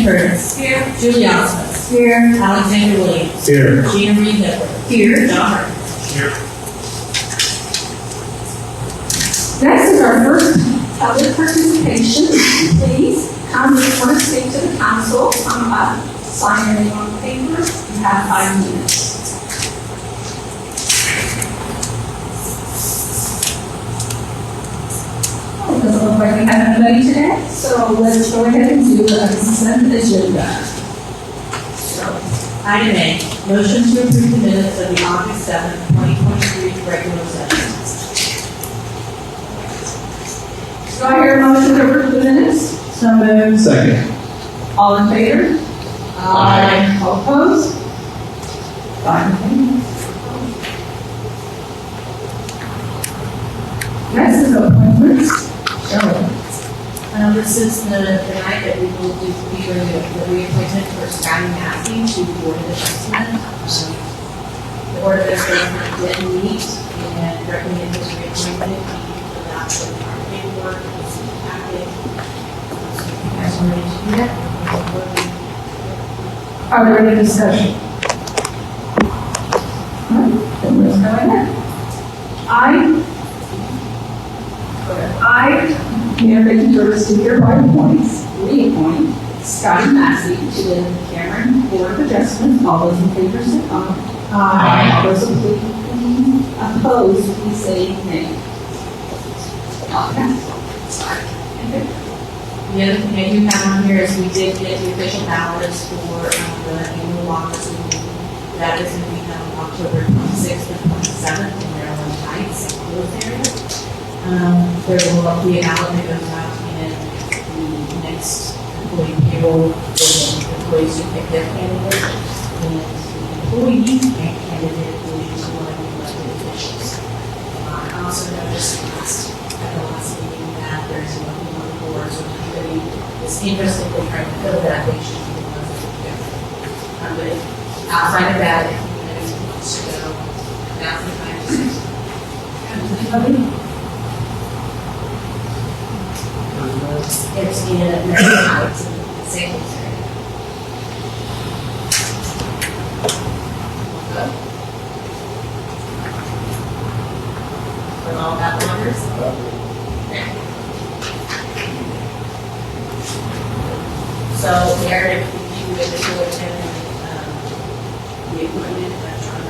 Curtis. Here. Julie Osmond. Here. Alexander Williams. Here. Gina Reed Hipper. Here. John Hart. Here. Next is our first public participation. Please come if you want to speak to the council. Come up, sign your name on the paper. You have 5 minutes. Oh, it doesn't look like we have anybody today, so let's go ahead and do a consent agenda. Item A, motion to approve the minutes of the August 7th, 2023 regular session. Do I hear a motion to approve the minutes? So moved. Second. All in favor? Aye. All opposed? 5 in favor. Next is appointments. Shelley. This is the night that we will do the reappointment for Scotty Massey to the Board of Adjustment. The Board of Adjustment didn't meet and recommended his reappointment. He filled out the paperwork, his packet. So if you guys are ready to do that, Are there any discussion? All right, then let's go ahead. Mayor Becky Curtis, do hereby reappoint Scotty Massey to the Cameron Board of Adjustment. All those in favor say aye. Aye. All those opposed, please say nay. Okay. The other thing I do have on here is we did get the official ballots for the annual Longest meeting. That is going to be held October 26th and 27th in Maryland Heights, those areas. There will be a ballot that goes out in the next employee payroll for the employees who pick their candidate, and the employees candidate will be one of the elected officials. I also noticed at the last meeting that there's one on the board, so if anybody is interested in trying to fill that, they should be the ones that are different. But outside of that, if anybody wants to go, now's the time to say. Anybody? It's in Maryland Heights in the St. Louis area. With all that numbers? Okay. So, Mayor, if you would go attend the appointment that John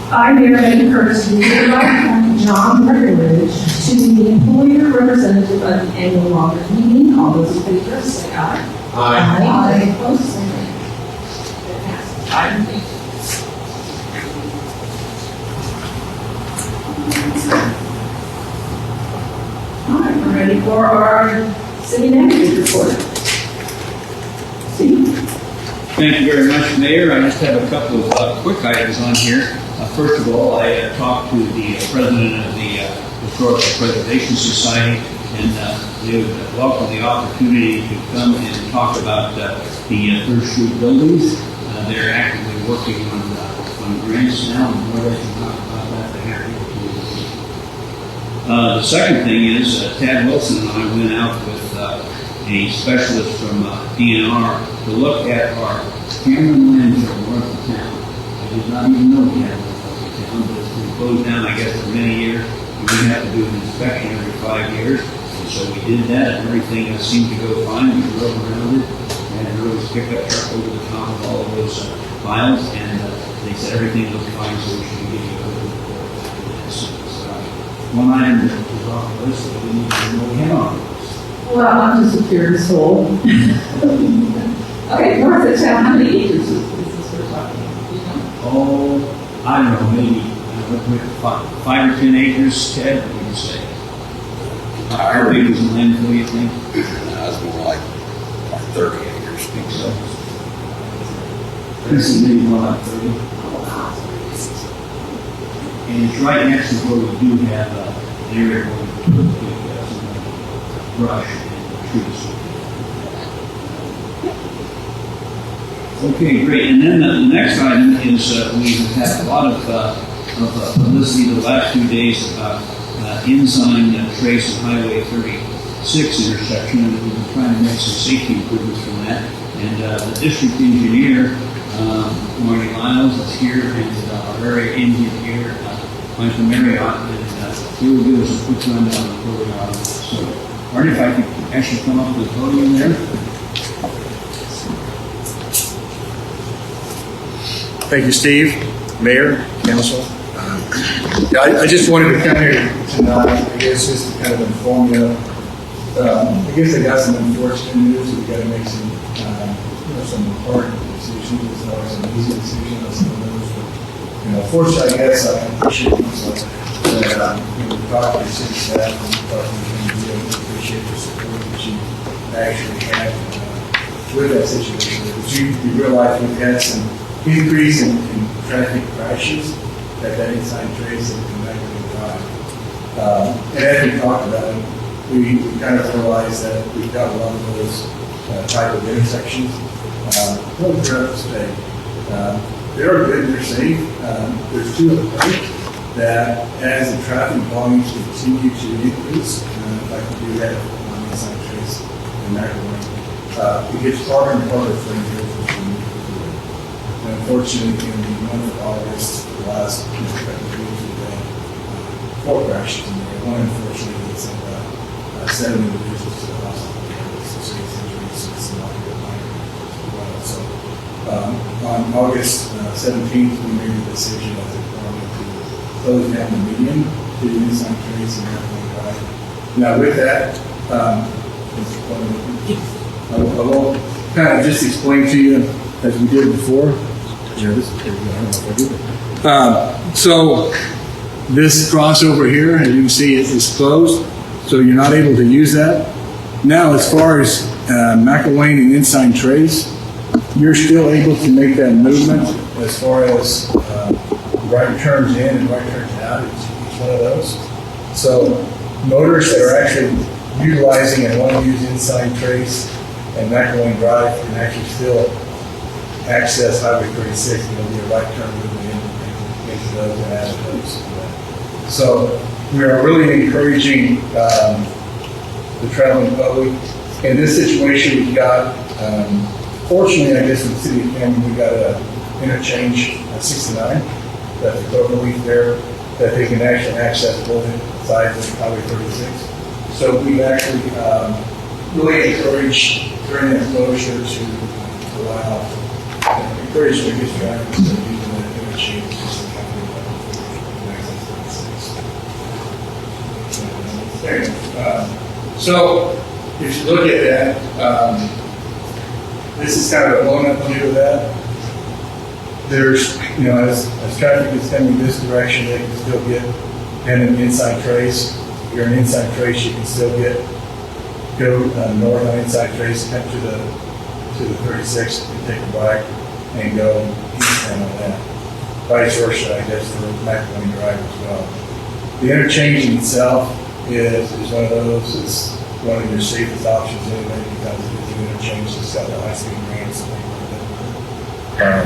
I, Mayor Becky Curtis, do hereby appoint John Breckenridge to be the employer representative of the annual Longest meeting. All those in favor say aye. Aye. Opposed, say nay. It passes. 5 in favor. All right, we're ready for our city manager report. Steve? Thank you very much, Mayor. I just have a couple of quick items on here. First of all, I talked to the president of the Historical Preservation Society, and they would welcome the opportunity to come and talk about the First Street buildings. They're actively working on grants now, and more they can talk about that, they're happy to. The second thing is Tad Wilson and I went out with a specialist from DNR to look at our Cameron landfill north of town. I did not even know we had one north of town, but it's been closed down, I guess, for many years. And we have to do an inspection every 5 years. And so we did that, and everything seemed to go fine. We drove around it, and it was picked up truck over the top of all of those files, and they said everything looked fine, so we should be getting a good report after this. One item that was off the list that we need to know we have on the list. Well, I'm just a curious soul. Okay, north of town, how many acres is this we're talking about? You know? Oh, I don't know, maybe 5 or 10 acres, Ted, what would you say? How big is the landfill, you think? It's more like 30 acres. I think so. This is maybe more like 30. And it's right next to where we do have an area where we put some brush and trees. Okay, great. And then the next item is we have had a lot of publicity the last few days about Ensign Trace and Highway 36 intersection, and we've been trying to make some safety improvements from that. And the district engineer, Marty Lyles, is here, and our area engineer, Michael Marriott, and he will give us a quick rundown of where we are. So, Marty, if I could actually come up to the podium there. Thank you, Steve, Mayor, Council. I just wanted to come here tonight, I guess, just to kind of inform you. I guess I got some unfortunate news. We've got to make some, some hard decisions. It's not always an easy decision on some of those. But, fortunately, I guess I appreciate that we talked to the city staff and we talked to the community. I appreciate the support that you actually had with that situation. But you realize we've had some increase in traffic crashes at that Ensign Trace and Connecticut Drive. And as we talked about it, we kind of realized that we've got a lot of those type of intersections really throughout the state. They're good, they're safe. There's two of them that as the traffic volumes continue to increase, like we do have on Ensign Trace and Connecticut, it gets harder and harder for individuals to move through it. And unfortunately, in the month of August, the last couple of weeks, we've had 4 crashes in there. One, unfortunately, is 7 individuals to the hospital. So serious injuries, it's not a good minor as well. So on August 17th, we made the decision as a department to close down the median to the Ensign Trace and Connecticut Drive. Now, with that, I will kind of just explain to you as we did before. So this crossover here, as you can see, is closed, so you're not able to use that. Now, as far as McElwain and Ensign Trace, you're still able to make that movement as far as right turns in and right turns out. Each one of those. So motorists that are actually utilizing and want to use Ensign Trace and McElwain Drive can actually still access Highway 36, be a right turn movement into those and out of those. So we are really encouraging the traveling public. In this situation, we've got, fortunately, I guess in the city of Camden, we've got an interchange at 69, that's a total relief there, that they can actually access both sides of Highway 36. So we've actually really encouraged during that closure to allow encourage the biggest drivers to use the interchange system so if you look at that, this is kind of a blown-up view of that. There's, as traffic is coming this direction, they can still get an Ensign Trace. If you're an Ensign Trace, you can still go north on Ensign Trace, come to the 36 and take a right and go eastbound on that. Vice versa, I guess, for McElwain Drive as well. The interchange in itself is one of those. It's one of your safest options anyway because it's an interchange that's got the high-speed ramps and things like that.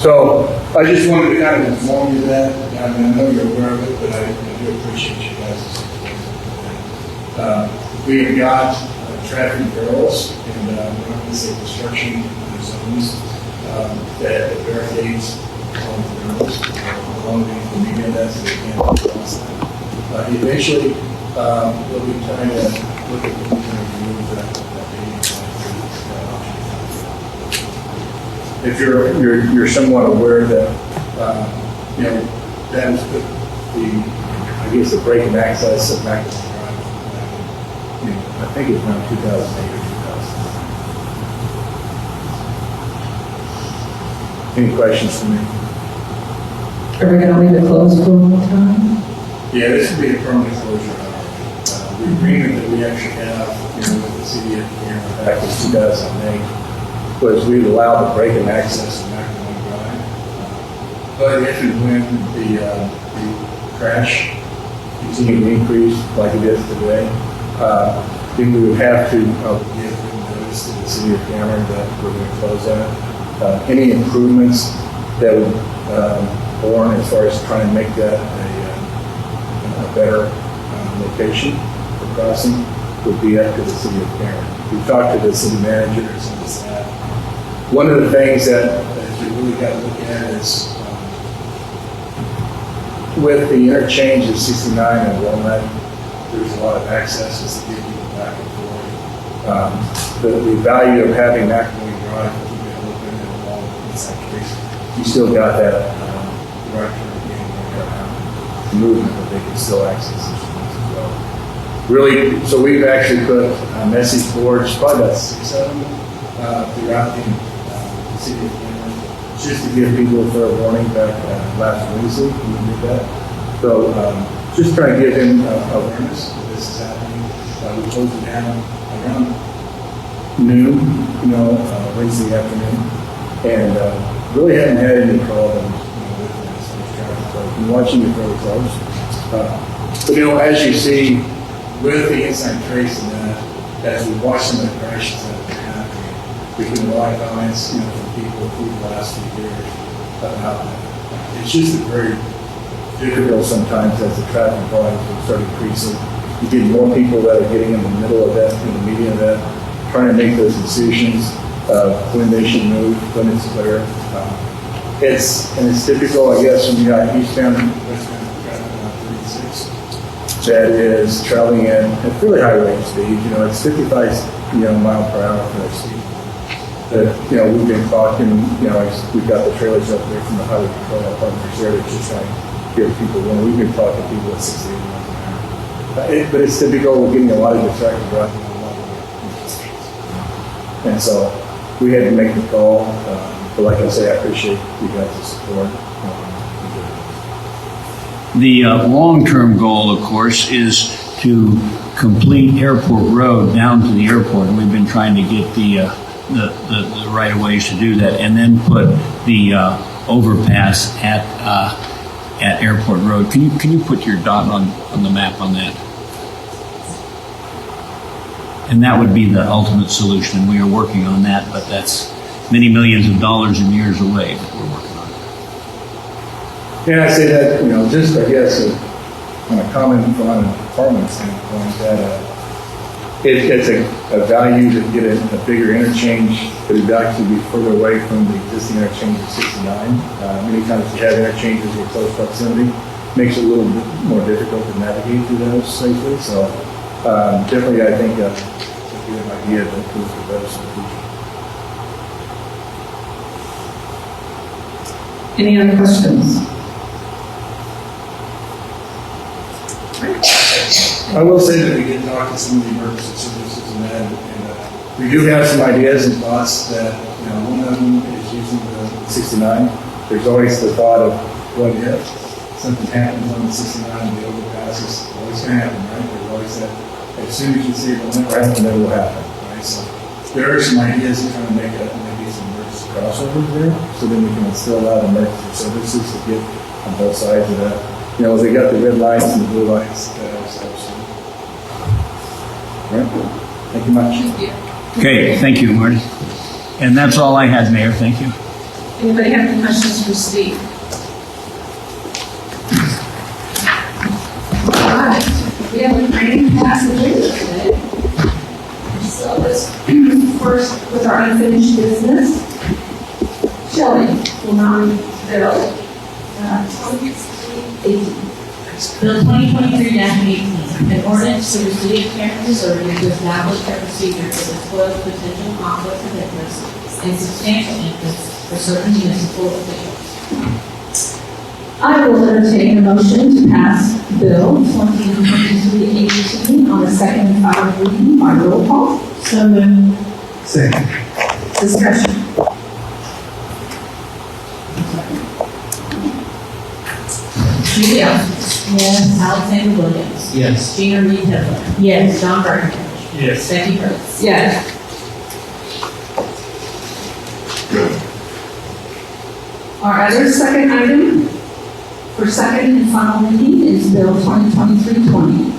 So I just wanted to kind of inform you of that. I mean, I know you're aware of it, but I do appreciate you guys' support. We have got traffic barrels and we're not going to say construction zones that barricades along the barrels along the median that's the cross that. Eventually, we'll be trying to look at remove that if you're somewhat aware that that was the break and access of McElwain Drive. I think it was around 2008 or 2000. Any questions for me? Are we going to leave it closed for a long time? Yeah, this would be a permanent closure. The agreement that we actually have with the city of Cameron back in 2008 was we'd allow the break and access to McElwain Drive. But if and when the crash continued to increase like it is today, then we would have to give notice to the city of Cameron that we're going to close that. any improvements that would warrant as far as trying to make that a better location for crossing would be up to the city of Karen. We talked to the city managers and the staff. One of the things that you really got to look at is with the interchange of 69 and Walnut, there's a lot of accesses to get people back and forth. The value of having McElwain Drive, if you've been looking at along Ensign Trace, you still got that right turn movement that they can still access these streets as well. Really, so we've actually put message boards, probably about 6 of them, throughout the city of Cameron, just to give people a fair warning back last Wednesday, we did that. So just trying to give them awareness that this is happening. We closed it down around noon, Wednesday afternoon, and really haven't had any problems with this traffic. So I've been watching it really close. But as you see with the Ensign Trace and that, as we watch some of the crashes that have been happening, we get a lot of comments, from people through the last few years about that. It's just very difficult sometimes as the traffic volumes start increasing. You get more people that are getting in the middle of that, in the median of that, trying to make those decisions when they should move, when it's clear. It's typical, I guess, when you got eastbound and westbound traffic on 36 that is traveling at fairly high rate speed. It's 55 mile per hour for that speed. That we've been talking. We've got the trailers up there from the highway patrol partners there to just try and give people. We've been talking to people at 60 miles an hour. But it's typical. We're getting a lot of distracted driving. And so we had to make the call. But like I say, I appreciate you guys' support. The long-term goal, of course, is to complete Airport Road down to the airport. And we've been trying to get the right of ways to do that, and then put the overpass at Airport Road. Can you put your dot on the map on that? And that would be the ultimate solution. And we are working on that, but that's many millions of dollars and years away that we're working on. And I say that, just I guess on a comment from an department standpoint, that it's a value to get a bigger interchange, but it would actually be further away from the existing interchange of 69. Many times you have interchanges in close proximity, makes it a little bit more difficult to navigate through those safely. So definitely, I think it's a good idea to improve the roads in the future. Any other questions? I will say that we did talk to some of the emergency services and that, and we do have some ideas and thoughts that, one of them is using the 69. There's always the thought of what if something happens on the 69 and the overpass is always going to happen, right? There's always that, as soon as you see it will never happen, it will happen, right? So there are some ideas to try to make maybe some emergency crossovers there, so then we can still allow the emergency services to get on both sides of that. They got the red lights and the blue lights. Right. Thank you much. Okay, thank you, Marty. And that's all I had, Mayor. Thank you. Anybody have any questions for Steve? All right. We have a training passages today. So let's first with our unfinished business. Shelley will now read Bill 2018. Bill 2023-18, an ordinance to the city of Cameron, Missouri to establish a procedure to disclose potential conflicts of interest and substantial interest for certain municipal officials. I will entertain a motion to pass Bill 2023-18 on the second and final reading by roll call. So moved. Second. Discussion. Julie Ellis. Yes. Alexander Williams. Yes. Gina Reed Hitler. Yes. John Burkett. Yes. Becky Brooks. Yes. Our other second item for second and final reading is Bill 2023-20.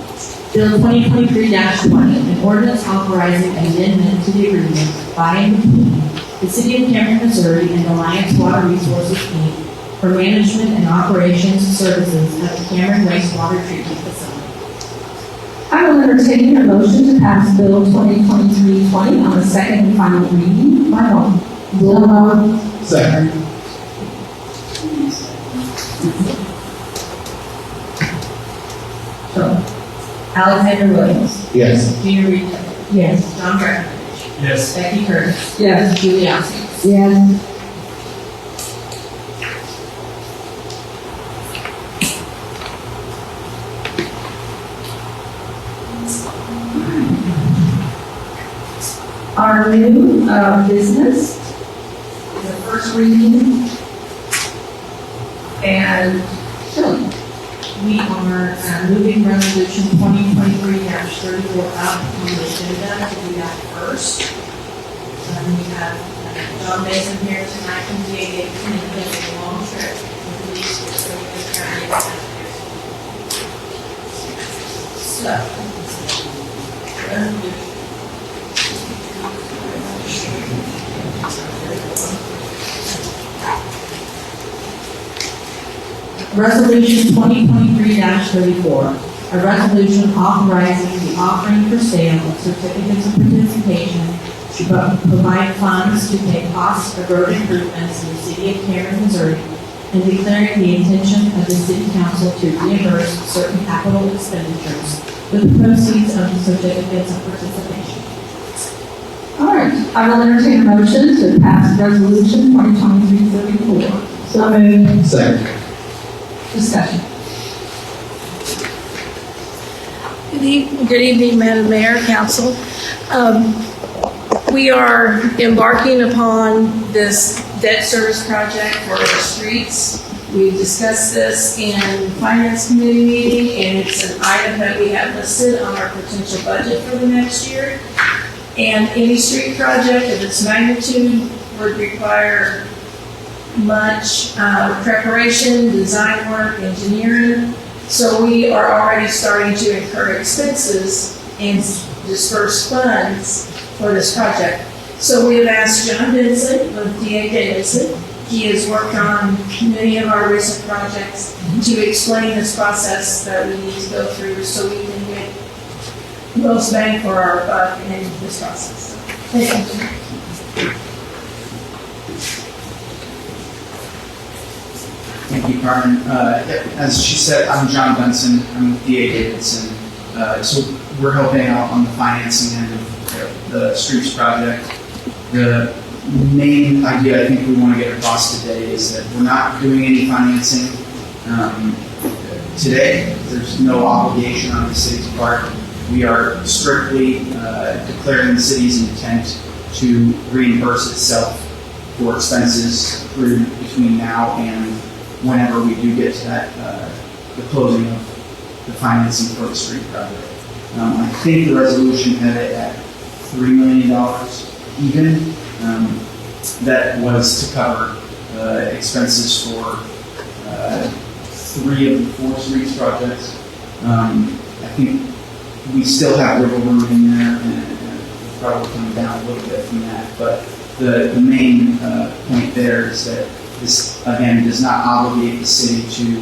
Bill 2023-20, an ordinance authorizing an amendment to the agreement by and between the City of Cameron, Missouri, and Alliance Water Resources, Inc. for management and operations services at the Cameron wastewater treatment facility. I will entertain a motion to pass Bill 2023-20 on the second and final reading by roll call. Second. Alexander Williams. Yes. Gina Reed. Yes. John Breckenridge. Yes. Becky Curtis. Yes. Julie Osmond. Yes. Our new business, the first reading, and Shelley. We are moving resolution 2023-34 up on the agenda to do that first. We have John Mason here tonight from DA Davidson, and he has a long trip with police, so we're going to try to get that here. So, resolution. Resolution 2023-34, a resolution authorizing the offering for sale of certificates of participation to provide funds to pay costs of road improvements in the City of Cameron, Missouri, and declaring the intention of the City Council to reimburse certain capital expenditures with the proceeds of the certificates of participation. All right, I will entertain a motion to pass resolution 2023-34. So moved. Second. Discussion. Good evening, Madam Mayor, Council. We are embarking upon this debt service project for our streets. We discussed this in Finance Committee meeting, and it's an item that we have listed on our potential budget for the next year. And any street project of its magnitude would require much preparation, design work, engineering. So we are already starting to incur expenses and disperse funds for this project. So we have asked John Benson of DA Davidson. He has worked on many of our recent projects to explain this process that we need to go through so we can get the most bang for our buck in this process. Thank you. Thank you, Carmen. As she said, I'm John Benson. I'm with DA Davidson. So we're helping out on the financing end of the streets project. The main idea I think we want to get across today is that we're not doing any financing today. There's no obligation on the city's part. We are strictly declaring the city's intent to reimburse itself for expenses accrued between now and whenever we do get to that, the closing of the financing for the street project. I think the resolution had it at $3 million even. That was to cover expenses for 3 of the 4 streets projects. I think we still have wiggle room in there, and probably coming down a little bit from that. But the main point there is that this, again, does not obligate the city to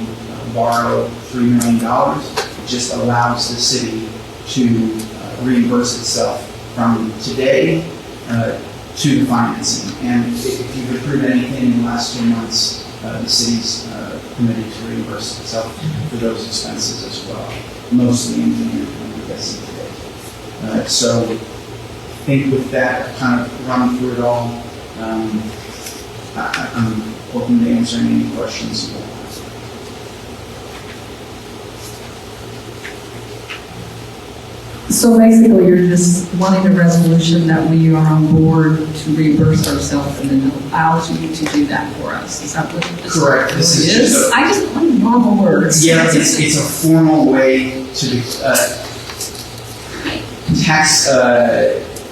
borrow $3 million. It just allows the city to reimburse itself from today to the financing. And if you've approved anything in the last 2 months, the city's committed to reimburse itself for those expenses as well, mostly engineering, I'm guessing today. So I think with that, I've kind of run through it all. I'm open to answering any questions you want. So basically, you're just wanting a resolution that we are on board to reimburse ourselves, and then it allows you to do that for us. Is that what this Correct. This is just I just want normal words. Yeah, it's a formal way to tax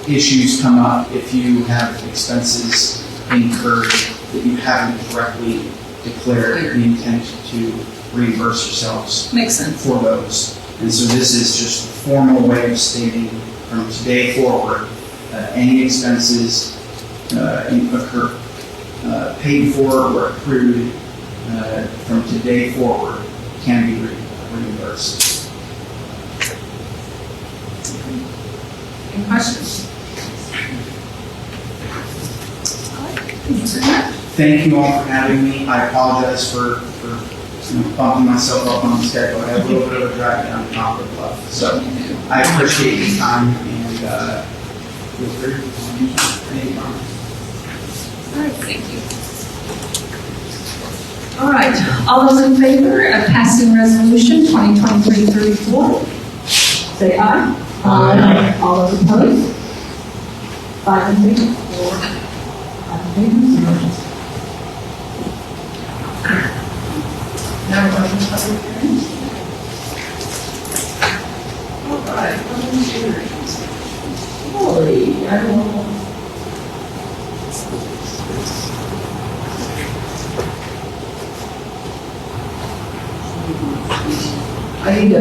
issues come up if you have expenses incurred that you haven't correctly declared the intent to reimburse yourselves Makes sense. for those. And so this is just a formal way of stating from today forward, any expenses occur, paid for or accrued from today forward can be reimbursed. Any questions? Thank you all for having me. I apologize for bumping myself up on the schedule. I had a little bit of a drive down Concord Bluff. So I appreciate your time and feel free to any comments. All right, thank you. All right, all those in favor of passing resolution 2023-34, say aye. Aye. All those opposed? 5 in favor, 4. 5 in favor, 0. Now we're going to public hearing. All right, public hearings. Holy, I don't know. I need to do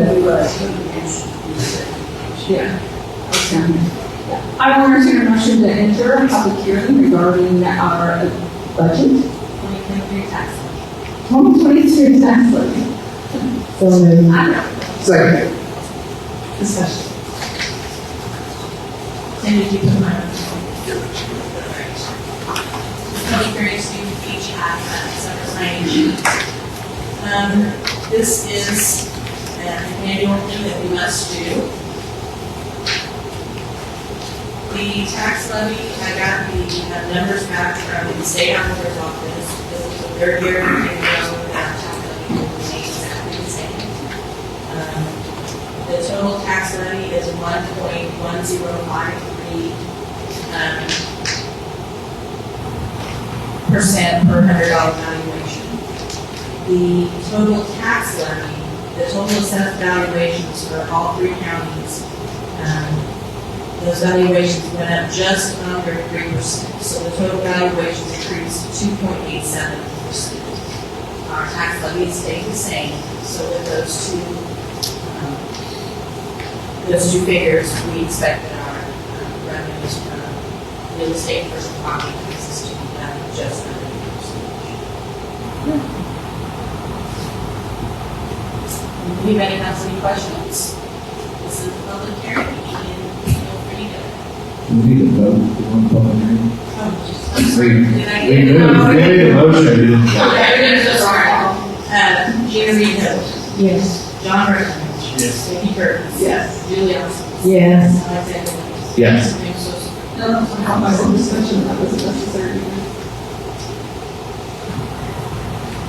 yeah. Okay. I will entertain a motion to enter a public hearing regarding our budget. 2023 tax levy. 2022 tax levy. So moved. Second. Discussion. And did you put mine on? Public hearings do each have separate signage. This is an annual thing that we must do. The tax levy, I got the numbers back from the state auditor's office. This is the third year in a row that tax levy will remain exactly the same. The total tax levy is 1.1053 percent per $100 valuation. The total tax levy, the total assessed valuations for all 3 counties, those valuations went up just under 3%. So the total valuations increased 2.87%. Our tax levy has stayed the same. So with those two figures, we expect that our revenues from real estate versus property taxes to be down just under 3%. Anybody has any questions? This is a public hearing, and feel free to. Do we need a vote for one public hearing? Did I get it? We made a motion, we didn't. Okay, so sorry. Gina Reed Hill. Yes. John Burton. Yes. Vicki Curtis. Yes. Julie Elson. Yes. Alexander Williams. Yes. James Wilson. No, I my whole discussion, that wasn't necessary.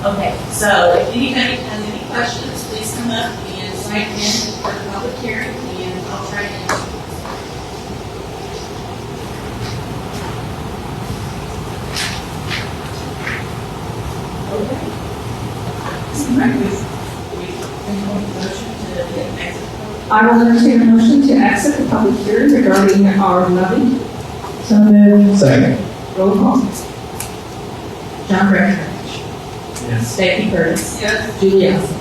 Okay, so if anybody has any questions, please come up and sign in for the public hearing, and I'll try to answer. Okay. I will entertain a motion to exit the public hearing regarding our levy. So moved. Second. Roll call. John Breckenridge. Yes. Becky Curtis. Yes. Julie Elson.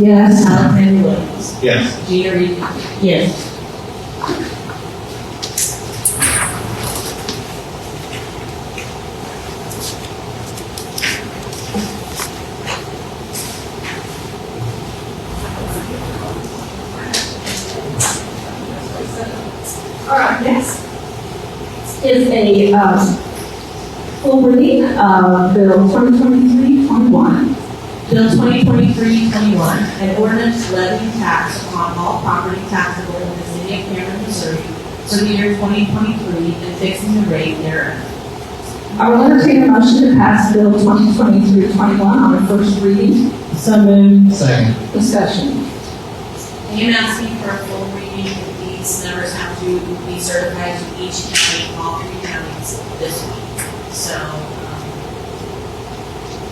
Yes. Alexander Williams. Yes. Gina Reed. Yes. All right, next is a full reading of Bill 2023-21. Bill 2023-21, an ordinance levying tax upon all property taxable in the city of Cameron, Missouri for the year 2023 and fixing the rate thereof. I will entertain a motion to pass Bill 2023-21 on the first reading. So moved. Second. Discussion. I am asking for a full reading. These numbers have to be certified to each county, all 3 counties this week. So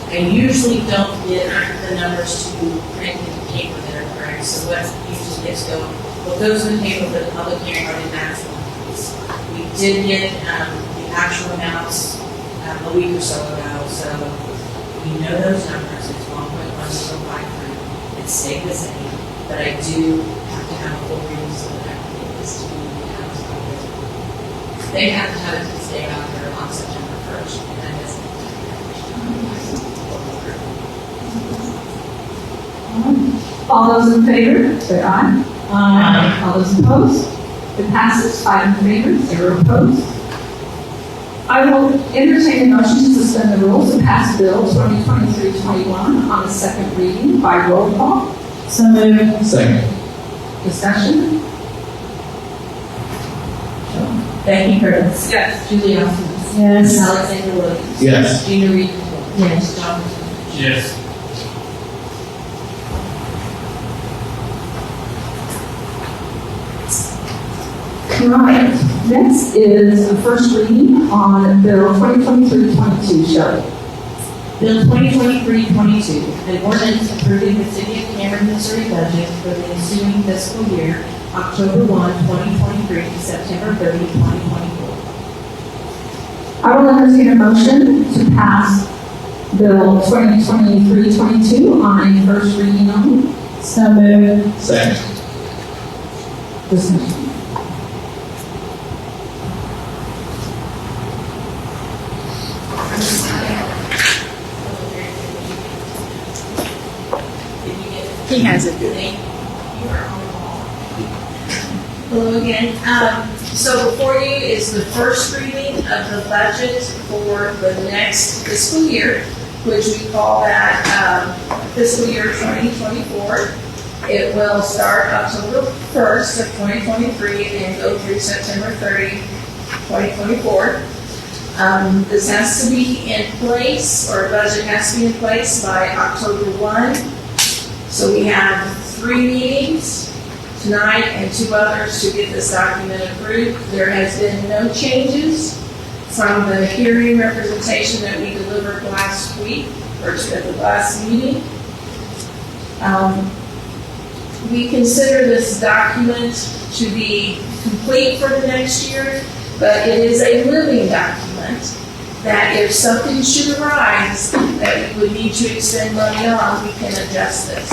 I usually don't get the numbers to print in paper that are correct. So what usually gets what goes in the paper for the public hearing are the maximum amounts. We did get the actual amounts a week or so ago. So we know those numbers. It's 1.1053. It stayed the same, but I do have to have a full reading so that I can get this to the council. They have to have it to stay out there on September 1st, and that is. All those in favor, say aye. Aye. All those opposed? It passes 5 in favor, 0 opposed. I will entertain a motion to suspend the rules and pass Bill 2023-21 on its second reading by roll call. So moved. Second. Discussion? Becky Curtis. Yes. Julie Osmond. Yes. Alexander Williams. Yes. Gina Reed. Yes. John. Yes. Right. Next is a first reading on Bill 2023-22. Shelley. Bill 2023-22, an ordinance approving the City of Cameron, Missouri budget for the ensuing fiscal year, October 1, 2023 to September 30, 2024. I will entertain a motion to pass Bill 2023-22 on a first reading only. So moved. Second. Discussion. He has it. Hello again. So before you is the first reading of the budget for the next fiscal year, which we call that fiscal year 2024. It will start October 1st of 2023 and go through September 30, 2024. This has to be in place, or budget has to be in place by October 1. So we have 3 meetings tonight and 2 others to get this document approved. There has been no changes from the hearing representation that we delivered last week, or at the last meeting. We consider this document to be complete for the next year, but it is a living document that if something should arise that we would need to expend money on, we can adjust this.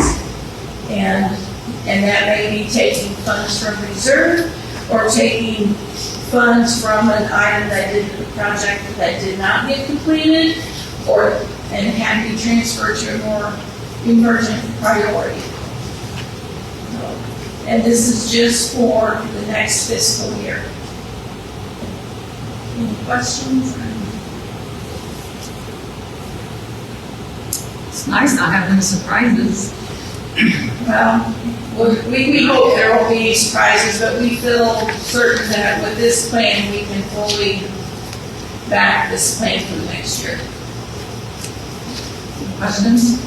And that may be taking funds from reserve or taking funds from an item that did a project that did not get completed and had to be transferred to a more emergent priority. And this is just for the next fiscal year. Any questions? It's nice not having any surprises. Well, we hope there won't be any surprises, but we feel certain that with this plan, we can fully back this plan for the next year. Questions?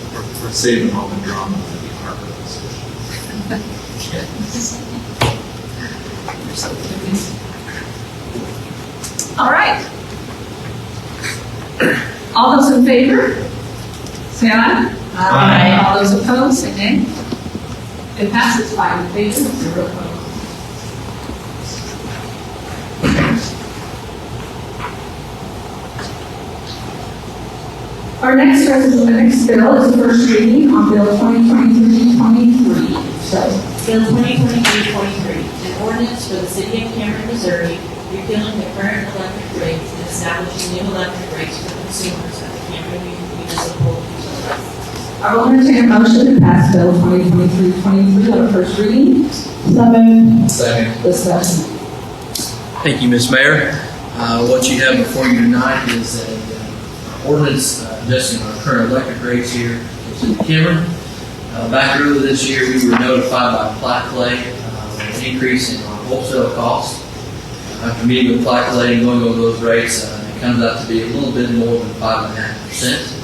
We're saving all the drama for the ARPA discussion. All right. All those in favor? Say aye. Aye. All those opposed, say nay. It passes 5 in favor, 0 opposed. Our next bill is the first reading on Bill 2023-23. So, Bill 2023-23, an ordinance for the City of Cameron, Missouri, repealing the current electric rates and establishing new electric rates for consumers at the Cameron Municipal Utility. I will entertain a motion to pass Bill 2023-23 on a first reading. So moved. Second. Discussion. Thank you, Ms. Mayor. What you have before you tonight is an ordinance adjusting our current electric rates here in Cameron. Back earlier this year, we were notified by Platte Clay of an increase in our wholesale costs. After meeting with Platte Clay and going over those rates, it comes out to be a little bit more than 5.5%.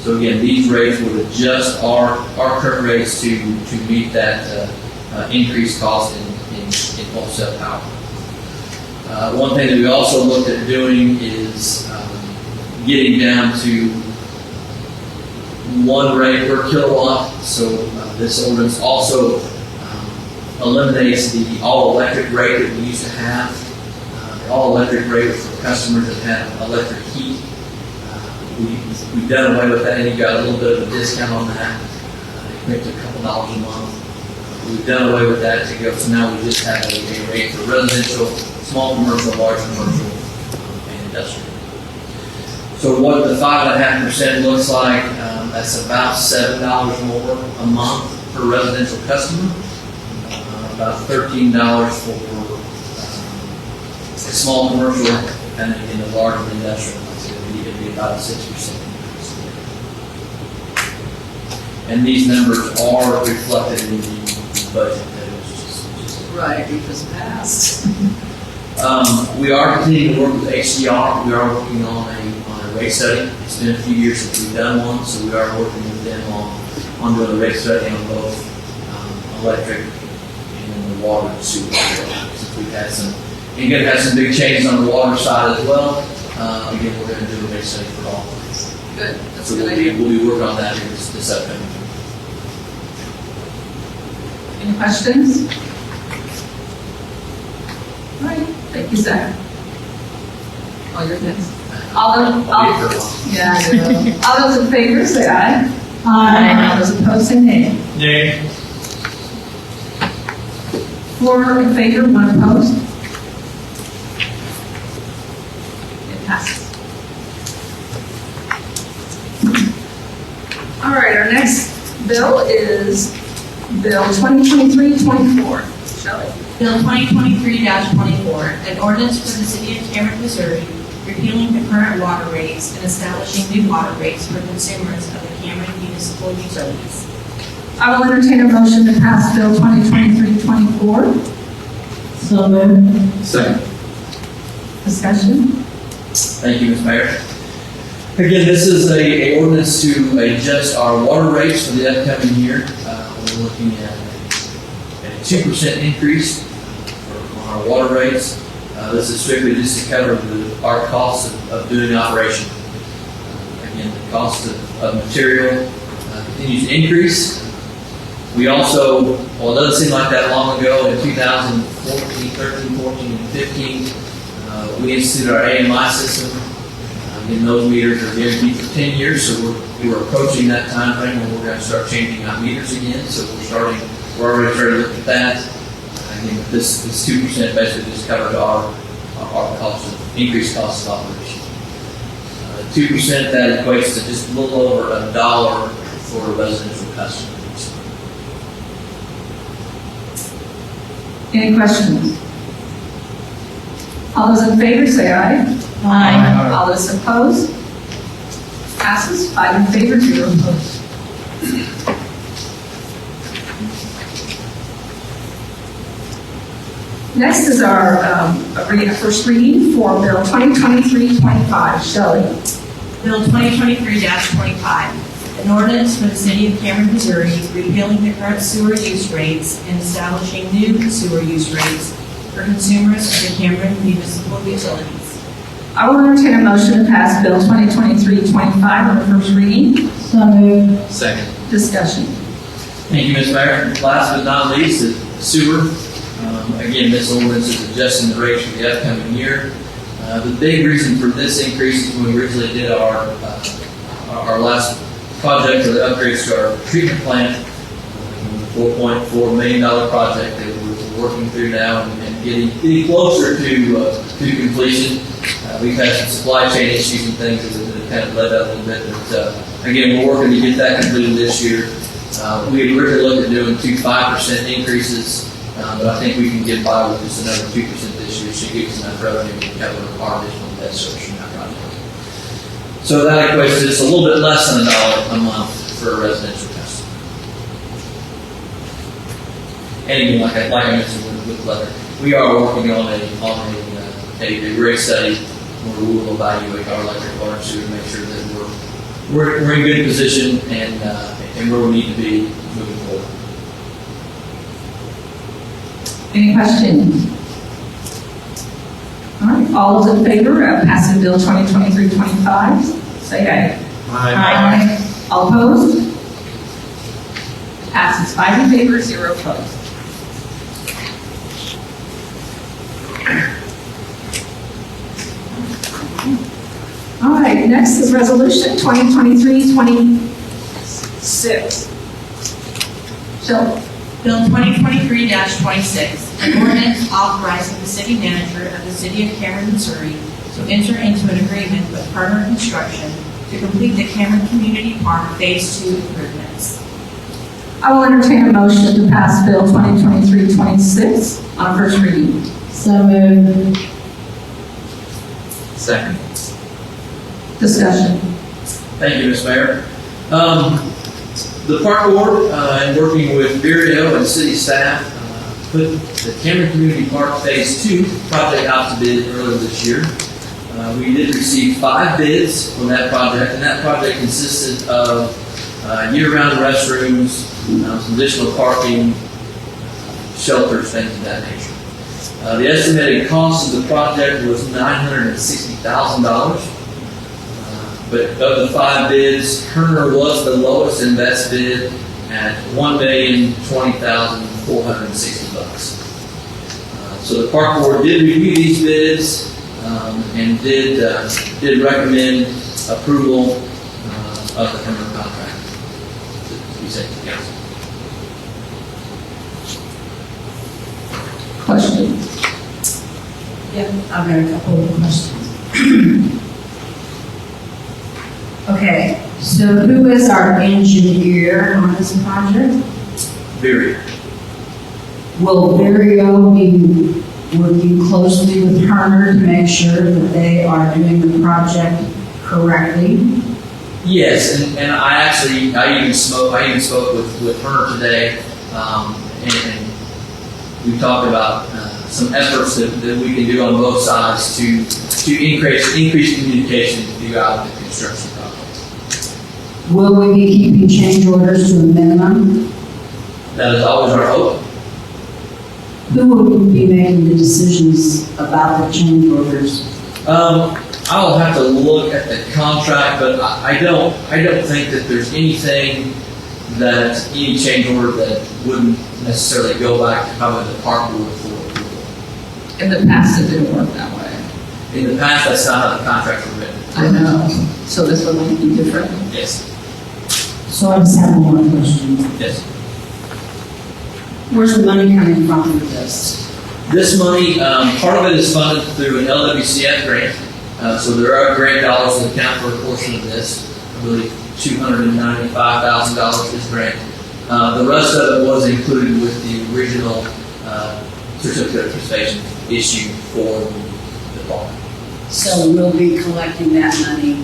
So again, these rates would adjust our current rates to meet that increased cost in wholesale power. One thing that we also looked at doing is getting down to 1 rate per kilowatt. So this ordinance also eliminates the all-electric rate that we used to have. The all-electric rate for customers that have electric heat. We've done away with that, and you got a little bit of a discount on that. It makes a couple dollars a month We've done away with that to go, so now we just have a rate for residential, small commercial, large commercial, and industrial. So what the 5.5% looks like, that's about $7 more a month per residential customer, about $13 for a small commercial, and then in the large industrial, it'd be about a 6% increase. And these numbers are reflected in the budget that was just Right, because passed. we are continuing to work with HDR. We are working on a rate study. It's been a few years since we've done one, so we are working with them on doing a rate study on both electric and the water and sewer. Since we've had some, and going to have some big changes on the water side as well. Again, we're going to do a rate study for all. Good, that's So a good we'll idea. be working on that this upcoming year. Any questions? All right, thank you, Zach. All your things. All those in favor, say aye. Aye. All those opposed, say nay. Nay. 4 in favor, 1 opposed. It passes. All right, our next bill is Bill 2023-24. Shelley. Bill 2023-24, an ordinance for the city of Cameron, Missouri, repealing the current water rates and establishing new water rates for consumers of the Cameron municipal utilities. I will entertain a motion to pass Bill 2023-24. So moved. Second. Discussion? Thank you, Ms. Mayor. Again, this is a ordinance to adjust our water rates for the upcoming year. We're looking at a 2% increase on our water rates. This is strictly just to cover our costs of doing operation. Again, the cost of material continues to increase. We also, well, it doesn't seem like that long ago, in 2014, 13, 14, and 15, we instituted our AMI system. Again, those meters are guaranteed for 10 years, so we're approaching that time frame when we're going to start changing out meters again. So we're already starting to look at that. Again, this 2% basically just covers our cost of, increased cost of operation. 2% that equates to just a little over $1 for a residential customer. Any questions? All those in favor, say aye. Aye. All those opposed? Passes 5 in favor, 0 opposed. Next is our first reading for Bill 2023-25. Shelley. Bill 2023-25, an ordinance for the city of Cameron, Missouri, repealing the current sewer use rates and establishing new sewer use rates for consumers of the Cameron municipal utilities. I will entertain a motion to pass Bill 2023-25 on the first reading. So moved. Second. Discussion. Thank you, Ms. Mayor. Last but not least is sewer. Again, this ordinance is adjusting the rates for the upcoming year. The big reason for this increase is when we originally did our last project or the upgrades to our treatment plant, the $4.4 million project that we're working through now and getting closer to completion. We've had some supply chain issues and things that have kind of led up a little bit, but again, we're working to get that completed this year. We had originally looked at doing 5% increases, but I think we can get by with just another 2% this year, so it gives us enough revenue to cover our additional debt service from that project. So that equates to just a little bit less than $1 a month for a residential customer. And again, like I mentioned with leather, we are working on a rate study where we will evaluate our electric, water, and sewer to make sure that we're in good position and where we need to be moving forward. Any questions? All right, all those in favor of passing Bill 2023-25, say aye. Aye. All opposed? Passes 5 in favor, 0 opposed. All right, next is Resolution 2023-26. Shelley. Bill 2023-26, an ordinance authorizing the city manager of the city of Cameron, Missouri to enter into an agreement with Turner Construction to complete the Cameron Community Park Phase 2 improvements. I will entertain a motion to pass Bill 2023-26 on first reading. So moved. Second. Discussion. Thank you, Ms. Mayor. The Park Board, in working with Vireo and city staff, put the Cameron Community Park Phase 2 project out to bid earlier this year. We did receive 5 bids on that project, and that project consisted of year-round restrooms, some additional parking, shelters, things of that nature. The estimated cost of the project was $960,000. But of the 5 bids, Turner was the lowest and best bid at $1,020,460. So the Park Board did review these bids and did recommend approval of the Turner contract to be sent to the council. Question. Yep, I've got a couple of questions. Okay, so who is our engineer on this project? Very. Will Vireo be working closely with Turner to make sure that they are doing the project correctly? Yes, and I even spoke with Turner today, and we talked about some efforts that we can do on both sides to increase communication throughout the construction process. Will we be keeping change orders to a minimum? That is always our hope. Who will be making the decisions about the change orders? I'll have to look at the contract, but I don't think that there's anything that any change order that wouldn't necessarily go back to probably the Park Board for approval. In the past, it didn't work that way. In the past, that's not how the contracts were written. I know. So this one might be different. Yes. So I just have one question. Yes. Where's the money coming from for this? This money, part of it is funded through an LWCF grant. So there are grant dollars that account for a portion of this. I believe $295,000 is grant. The rest of it was included with the original certificate of participation issued for the park. So we'll be collecting that money.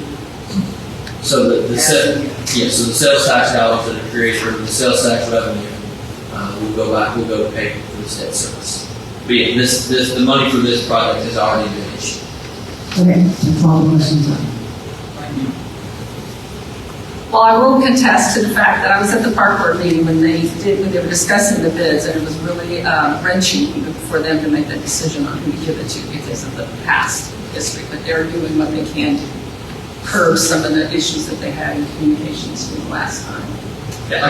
So the sales tax dollars that are created for the sales tax revenue will go to pay for this debt service. But yeah, the money for this project has already been issued. Okay, that's all the questions I have. Well, I will contest to the fact that I was at the Park Board meeting when they were discussing the bids, and it was really wrenching for them to make that decision on who to give it to because of the past history. But they're doing what they can to curb some of the issues that they had in communications from the last time. Yeah,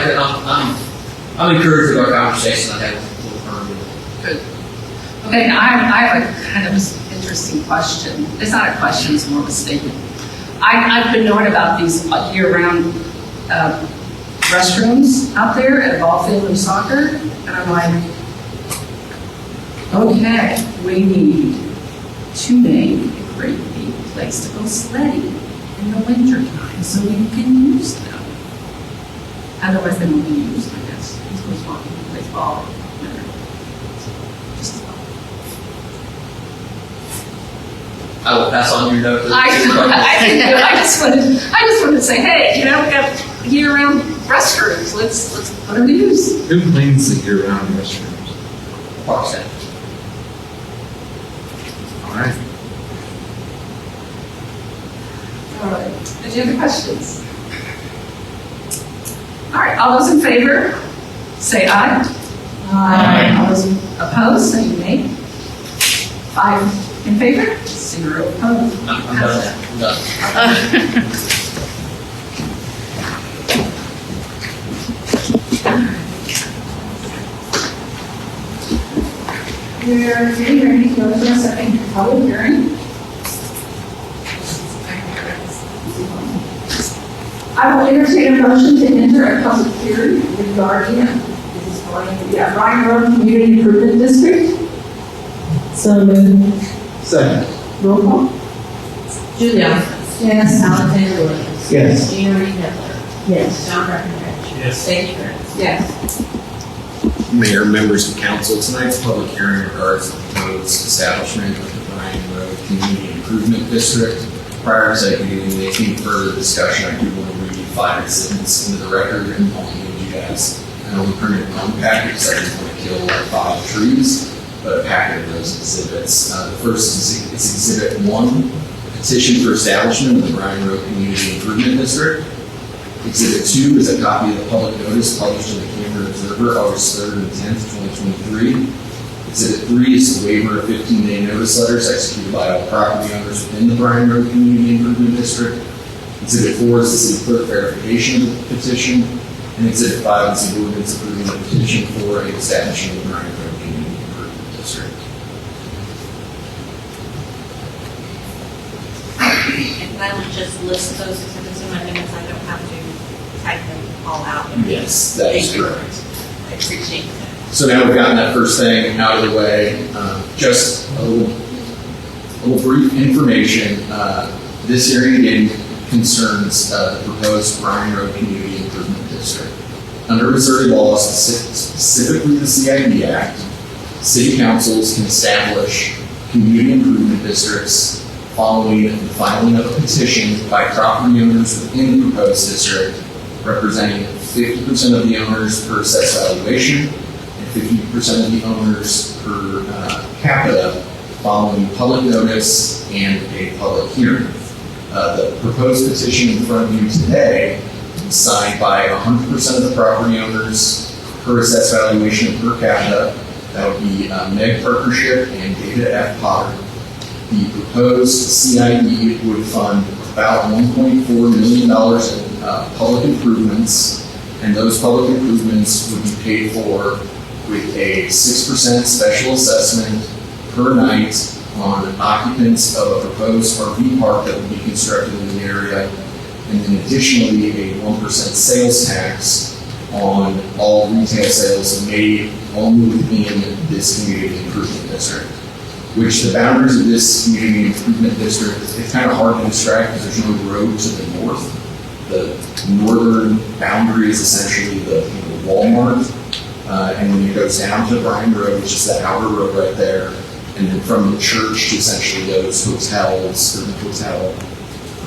I'm encouraged with our conversation I had with her. Good. Okay, now I have a kind of interesting question. It's not a question, it's more of a statement. I've been knowing about these year-round restrooms out there at a ball field and soccer, and I'm like, okay, we need to make a great big place to go sledding in the winter time so we can use them. Otherwise, they won't be used, I guess. It's supposed to be baseball. Just I will pass on your note. I just wanted to say, hey, we got year-round restrooms. Let's put them to use. Who cleans the year-round restrooms? Park staff. All right. All right. Any other questions? All right. All those in favor, say aye. Aye. All those opposed, say nay. 5 in favor, 0 opposed. I'm done. We're getting ready to go to our second public hearing. I will entertain a motion to enter a public hearing regarding, this is Ryan Road Community Improvement District. So moved. Second. Roll call. Julie Ellis. Yes. Alexander Williams. Yes. Gina Reed Hitler. Yes. John Breckinridge. Yes. Stacy Burns. Yes. Mayor, members of council, tonight's public hearing regards the proposed establishment of the Bryan Road Community Improvement District. Prior to getting into any further discussion, I do want to read 5 exhibits into the record and I'll hand you guys an only printed one packet because I didn't want to kill 5 trees, but a packet of those exhibits. The first is Exhibit 1, petition for establishment of the Bryan Road Community Improvement District. Exhibit 2 is a copy of the public notice published in the Camden Observer August 3rd and 10th, 2023. Exhibit 3 is the waiver of 15-day notice letters executed by all property owners within the Bryan Road Community Improvement District. Exhibit 4 is the city clerk verification of the petition. And Exhibit 5 is the ordinance approving the petition for a establishment of the Bryan Road Community Improvement District. And I would just list those exhibits in my minutes. I don't have to type them all out. Yes, that is Thank you. correct. I appreciate that. So now we've gotten that first thing out of the way, just a little brief information. This hearing again concerns the proposed Bryan Road Community Improvement District. Under Missouri law, specifically the CID Act, city councils can establish community improvement districts following the filing of a petition by property owners within the proposed district, representing 50% of the owners per assessed valuation, 50% of the owners per capita following public notice and a public hearing. The proposed petition in front of you today is signed by 100% of the property owners per assessed valuation and per capita. That would be Meg Partnership and David F. Potter. The proposed CID would fund about $1.4 million in public improvements, and those public improvements would be paid for with a 6% special assessment per night on occupants of a proposed RV park that would be constructed in the area, and then additionally a 1% sales tax on all retail sales made only within this community improvement district. Which the boundaries of this community improvement district, it's kind of hard to describe because there's no road to the north. The northern boundary is essentially the Walmart. And then it goes down to Bryan Road, which is that outer road right there. And then from the church to essentially those hotels, or the hotel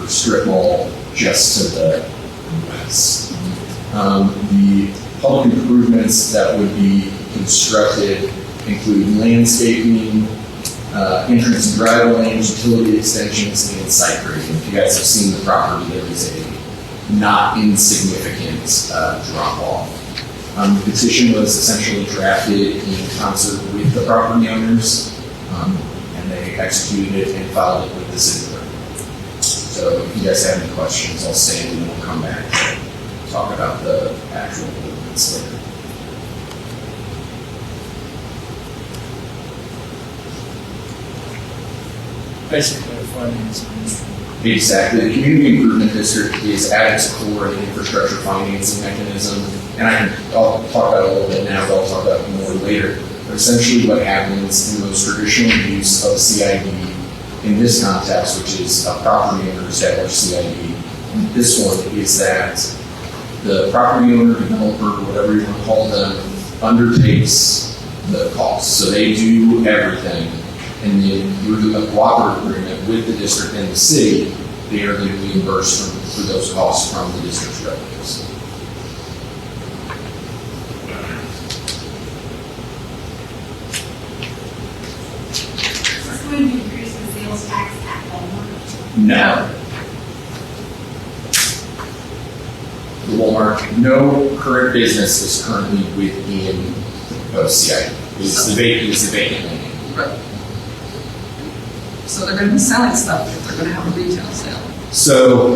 or strip mall just to the west. The public improvements that would be constructed include landscaping, entrance and driveway lanes, utility extensions, and site grading. If you guys have seen the property, there is a not insignificant drop-off. The petition was essentially drafted in concert with the property owners, and they executed it and filed it with the city clerk. So if you guys have any questions, I'll stand and we'll come back and talk about the actual ordinance later. Basically, the finance. Exactly. The Community Improvement District is at its core an infrastructure financing mechanism, and I'll talk about it a little bit now, but I'll talk about it more later. But essentially what happens in the most traditional use of CID in this context, which is a property owner established CID, this one is that the property owner, developer, whatever you want to call them, undertakes the cost. So they do everything. And then through a cooperative agreement with the district and the city, they are going to be reimbursed for those costs from the district's revenues. Is this going to increase the sales tax at Walmart? No. The Walmart, no current business is currently within the proposed CID. It's the vacant land. Right. So they're going to be selling stuff if they're going to have a retail sale. So,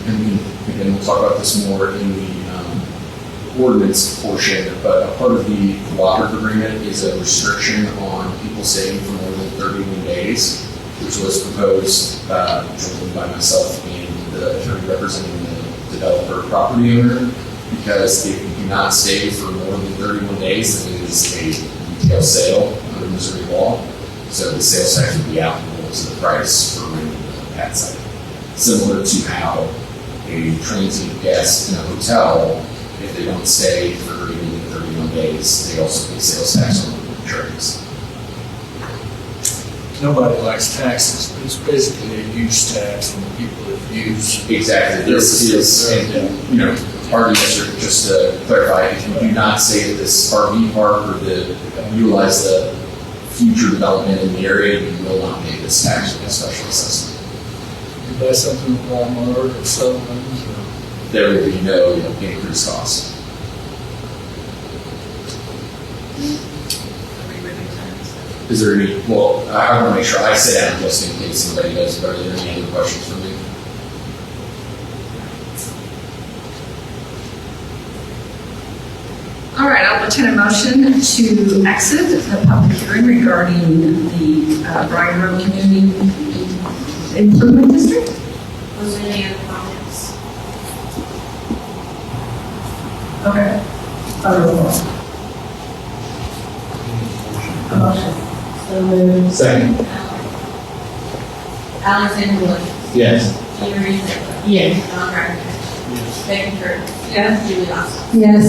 and again, we'll talk about this more in the ordinance portion, but a part of the cooperative agreement is a restriction on people staying for more than 31 days, which was proposed jointly by myself and the attorney representing the developer property owner, because if you do not stay for more than 31 days, then it is a retail sale under Missouri law. So the sales tax would be applicable to the price for renting that site. Similar to how a transient guest in a hotel, if they don't stay for greater than 31 days, they also pay sales tax on the trays. Nobody likes taxes, but it's basically a use tax on the people that use. Exactly. This is, and Harvey, just to clarify, if you do not stay at this RV park or utilize the future development in the area, you will not pay this tax with a special assessment. You buy something at Walmart or Sullivan's or. There will be no increased cost. Is there any, well, I want to make sure I sit down just in case somebody does, but are there any other questions for me? All right, I'll entertain a motion to exit the public hearing regarding the Bryan Road Community Improvement District. Was there any other comments? Okay. So moved. Second. Alexander Williams. Yes. Peter Reese. Yes. John Bradford. Becky Curtis. Yes. Julie Austin. Yes.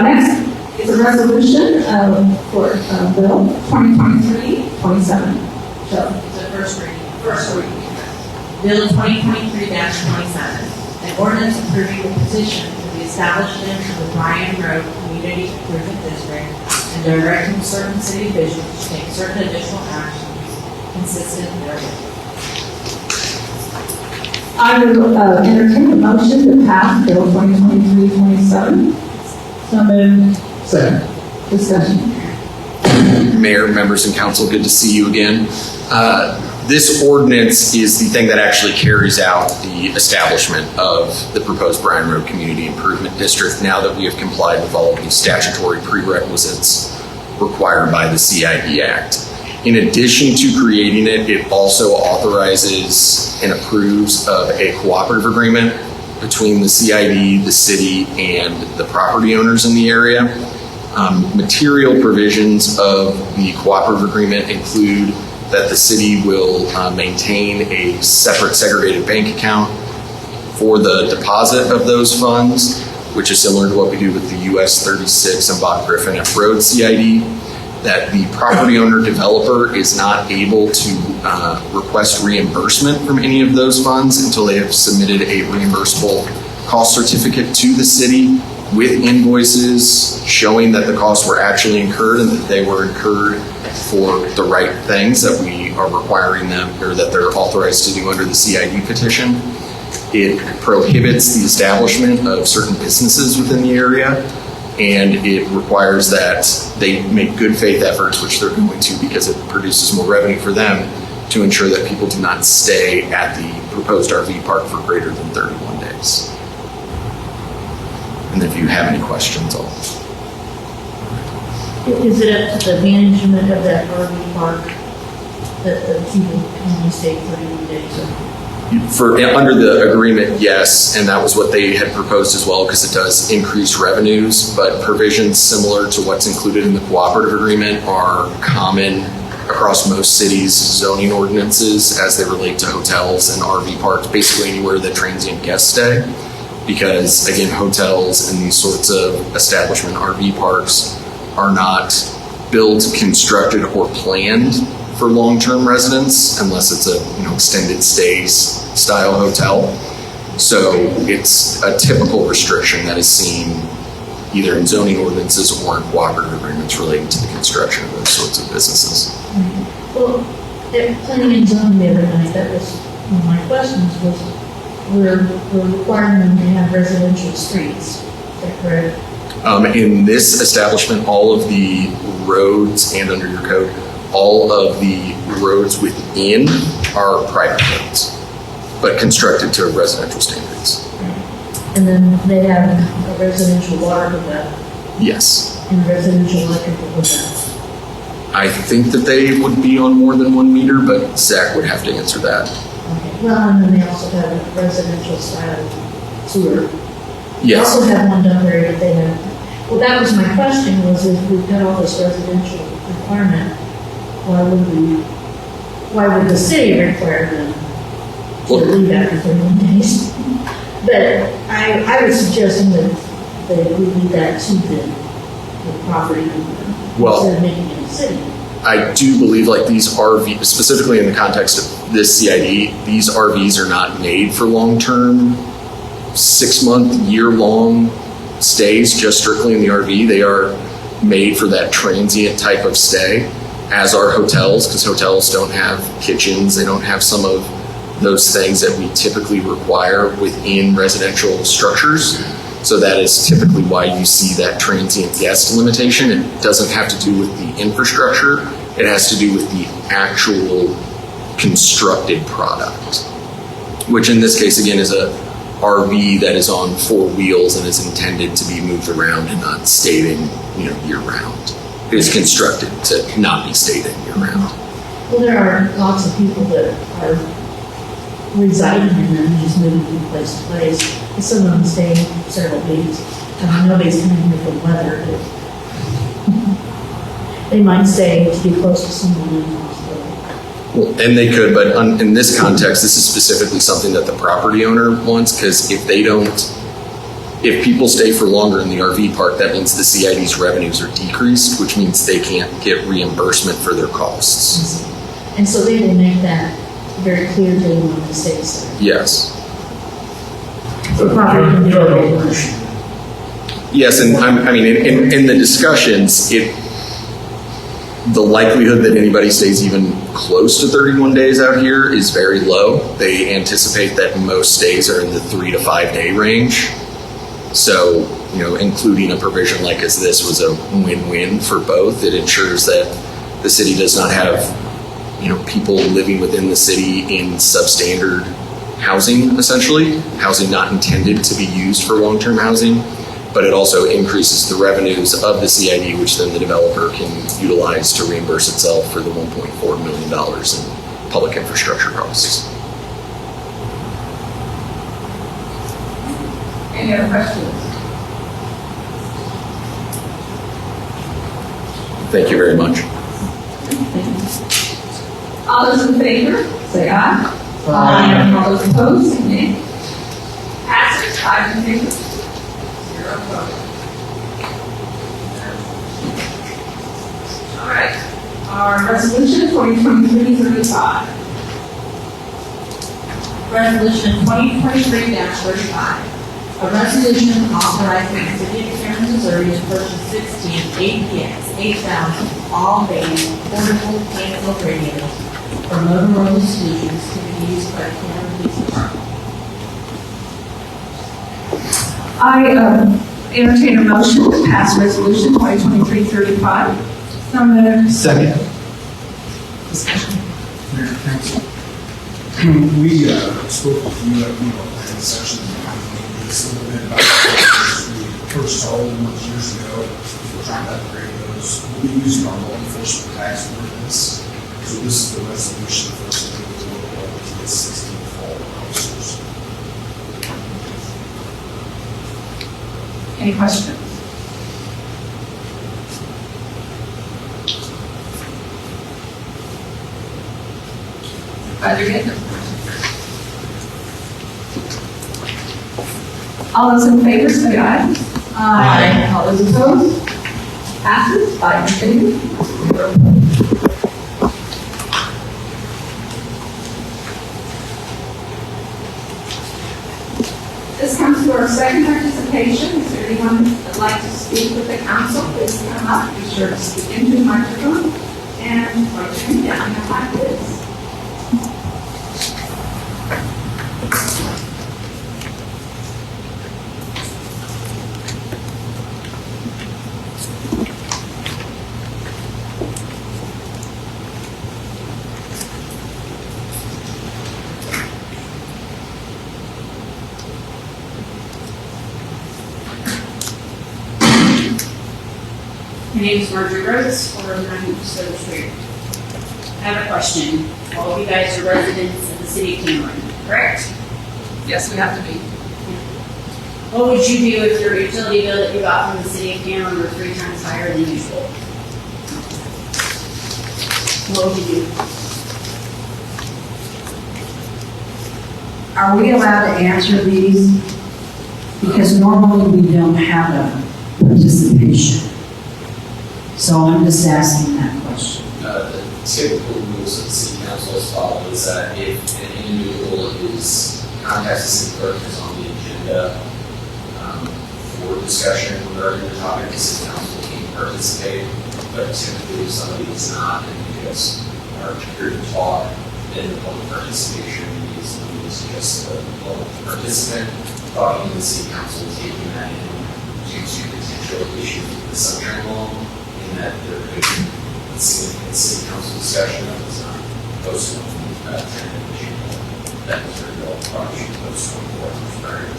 Next is a resolution for Bill 2023-27. So, The first reading. Bill 2023-27, an ordinance approving the petition for the establishment of the Bryan Road Community Improvement District and directing certain city officials to take certain additional actions consistent therewith. I will entertain a motion to pass Bill 2023-27. So moved. Second. Discussion. Mayor, members, and council, good to see you again. This ordinance is the thing that actually carries out the establishment of the proposed Bryan Road Community Improvement District now that we have complied with all of the statutory prerequisites required by the CID Act. In addition to creating it, it also authorizes and approves of a cooperative agreement between the CID, the city, and the property owners in the area. Material provisions of the cooperative agreement include that the city will maintain a separate segregated bank account for the deposit of those funds, which is similar to what we do with the US 36 and Bob Griffin F. Road CID, that the property owner developer is not able to request reimbursement from any of those funds until they have submitted a reimbursable cost certificate to the city with invoices showing that the costs were actually incurred and that they were incurred for the right things that we are requiring them or that they're authorized to do under the CID petition. It prohibits the establishment of certain businesses within the area, and it requires that they make good faith efforts, which they're going to because it produces more revenue for them, to ensure that people do not stay at the proposed RV park for greater than 31 days. And if you have any questions, I'll... Is it up to the management of that RV park that the people can only stay 31 days? Under the agreement, yes, and that was what they had proposed as well because it does increase revenues, but provisions similar to what's included in the cooperative agreement are common across most cities' zoning ordinances as they relate to hotels and RV parks, basically anywhere that transient guests stay. Because again, hotels and these sorts of establishment RV parks are not built, constructed, or planned for long-term residents unless it's a extended stay style hotel. So it's a typical restriction that is seen either in zoning ordinances or in cooperative agreements relating to the construction of those sorts of businesses. Well, at planning and zoning the other night, that was one of my questions was, we're requiring them to have residential streets. Is that correct? In this establishment, all of the roads, and under your code, all of the roads within are private roads, but constructed to residential standards. And then they have a residential water hookup Yes. and residential electrical hookup. I think that they would be on more than 1 meter, but Zach would have to answer that. Okay. Well, and then they also have a residential style sewer. They Yes. also have one down there that they have. Well, that was my question, was if we've got all this residential requirement, why would the city require them to Well- leave after 31 days? But I was suggesting that we leave that to the property owner Well- instead of making it a city. I do believe like these RV, specifically in the context of this CID, these RVs are not made for long-term, 6-month, year-long stays just strictly in the RV. They are made for that transient type of stay, as are hotels, because hotels don't have kitchens. They don't have some of those things that we typically require within residential structures. So that is typically why you see that transient guest limitation. It doesn't have to do with the infrastructure. It has to do with the actual constructed product, which in this case, again, is a RV that is on 4 wheels and is intended to be moved around and not stayed in, year round. It is constructed to not be stayed in year round. Well, there are lots of people that are residing in them, just moving from place to place. And some of them stay several weeks. Nobody's coming here for the weather, but they might stay to be close to someone in the hospital. Well, and they could, but in this context, this is specifically something that the property owner wants, because if people stay for longer in the RV park, that means the CID's revenues are decreased, which means they can't get reimbursement for their costs. And so they will make that very clear to them when they stay there. Yes. So property can be available. Yes, and in the discussions, the likelihood that anybody stays even close to 31 days out here is very low. They anticipate that most stays are in the 3 to 5 day range. So, including a provision like as this was a win-win for both. It ensures that the city does not have, people living within the city in substandard housing, essentially, housing not intended to be used for long-term housing. But it also increases the revenues of the CID, which then the developer can utilize to reimburse itself for the $1.4 million in public infrastructure costs. Any other questions? Thank you very much. All those in favor, say aye. Aye. All those opposed, say nay. Passes, 5 in favor, 0 opposed. All right, our resolution 2023-35. Resolution 2023-35, a resolution authorizing the city of Cameron, Missouri to purchase 16 APX 8000 all-base portable handheld radios from Motorola Solutions to be used by the Cameron Police Department. I entertain a motion to pass resolution 2023-35. So moved. Second. Discussion. Mayor and Council. We spoke with you at one of our planning sessions, and this a little bit about we purchased all of them years ago. We're trying to upgrade those. We'll be using our law enforcement tax ordinance. So this is the resolution for us to do to get 16 fall officers. Any questions? Glad you're getting them. All those in favor, say aye. Aye. All those opposed? Passes, 5 in favor, 0 opposed. This comes to our second participation. Is there anyone that would like to speak with the council? Please come up, be sure to speak into the microphone, and write your name down in the black list. My name is Marjorie Rhodes, 409 Silver Street. I have a question. All of you guys are residents of the city of Cameron, correct? Yes, we have to be. What would you do if your utility bill that you got from the city of Cameron were 3 times higher than usual? What would you do? Are we allowed to answer these? Because normally we don't have a participation. So I'm just asking that question. The typical rules that the city council has followed is that if an individual contacts the city clerk and is on the agenda for discussion regarding the topic, the city council can participate. But typically, if somebody is not, and because our period of talk, then the public participation is just the public participant talking to the city council, taking that in due to potential issues with the subject law, in that there could be a significant city council discussion that was not posted on the agenda. That was very well probably posted on the board prior to.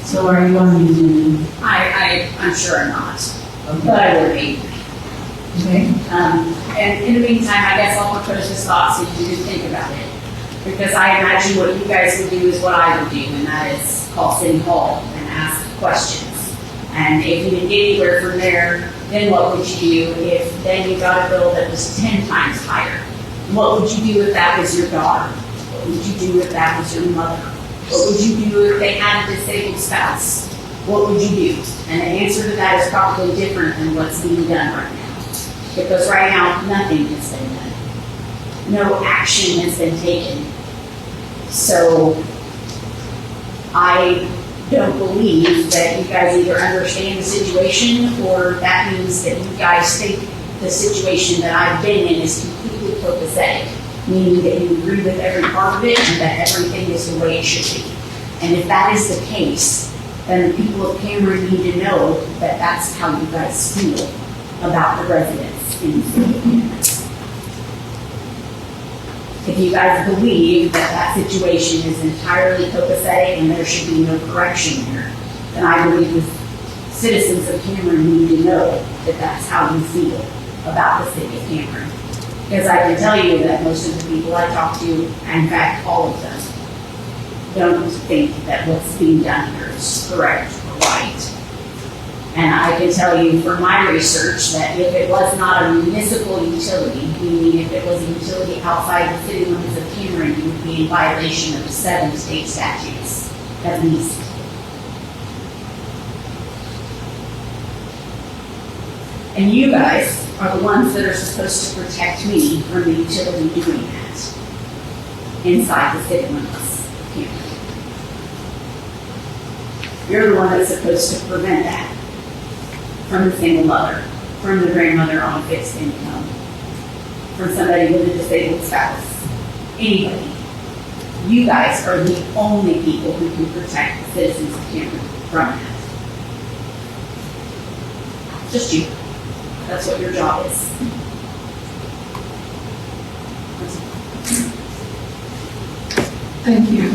So are you on the agenda? I'm sure I'm not, but I would be. Okay. And in the meantime, I guess I'll propose this thought so you can think about it. Because I imagine what you guys would do is what I would do, and that is call City Hall and ask questions. And if you didn't get anywhere from there, then what would you do if then you got a bill that was 10 times higher? What would you do if that was your daughter? What would you do if that was your mother? What would you do if they had a disabled spouse? What would you do? And the answer to that is probably different than what's being done right now. Because right now, nothing has been done. No action has been taken. So I don't believe that you guys either understand the situation or that means that you guys think the situation that I've been in is completely copacetic, meaning that you agree with every part of it and that everything is the way it should be. And if that is the case, then the people of Cameron need to know that that's how you guys feel about the residents in the city of Cameron. If you guys believe that that situation is entirely copacetic and there should be no correction here, then I believe the citizens of Cameron need to know that that's how you feel about the city of Cameron. Because I can tell you that most of the people I talk to, and in fact all of them, don't think that what's being done here is correct or right. And I can tell you from my research that if it was not a municipal utility, meaning if it was a utility outside the city limits of Cameron, you would be in violation of 7 state statutes, at least. And you guys are the ones that are supposed to protect me from the utility doing that inside the city limits of Cameron. You're the one that's supposed to prevent that from the single mother, from the grandmother on fixed income, from somebody with a disabled spouse, anybody. You guys are the only people who can protect the citizens of Cameron from that. Just you. That's what your job is. Thank you.